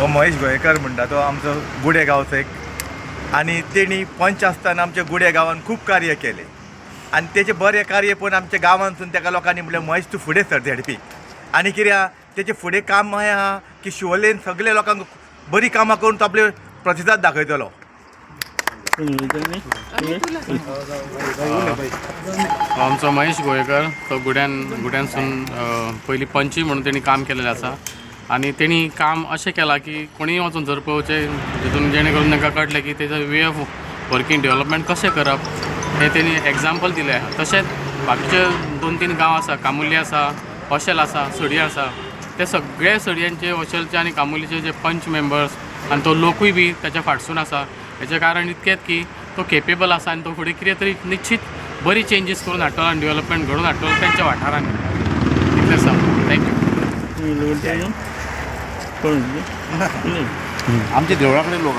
हो महेश गोयेकर म्हणटा तो आमचो गुडे गांवचो एक आनी तेणी पंच आसतना आमच्या गुडे गांवान खूब कार्य केले आनी तेचे बरें कार्य पळोवन आमच्या गांवांतसून ताका लोकांनी म्हणलें महेश तूं फुडें सर झेडपी आनी कित्याक तेचे फुडें काम अशें आहा की शिवोलेन सगळे लोकांक बरी कामां करून तो आपले प्रतिसाद दाखयतलो. आमचो महेश गोयेकर तो गुड्यांसून पयलीं पंची म्हणून तेणी काम केलेलें आसा आनी तेणी काम अशें केलां की कोणीय वचून जर पळोवचें तितून जेणे करून तांकां कळटलें की तेजो वे ऑफ वर्कींग डेवलपमेंट कशें करप हें तेणी एग्जाम्पल दिलें. तशेंच बाकीचे 2-3 गांव आसा, कामुर्ली आसा, हॉशेल आसा, सडया आसा, ते सगळे सडयांचे हॉशेलचे आनी कामुर्लीचे जे पंच मेंबर्स आनी तो लोकूय बी ताच्या फाटसून आसा. हेजें कारण इतकेंच की तो केपेबल आसा आनी तो फुडें कितें तरी निश्चित बरी चेंजीस करून हाडटलो आनी डेवलपमेंट घडोवन हाडटलो तेंच्या वाठारांनी. इतलें सांग. थँक्यू. आमच्या देवळा कडेन लोक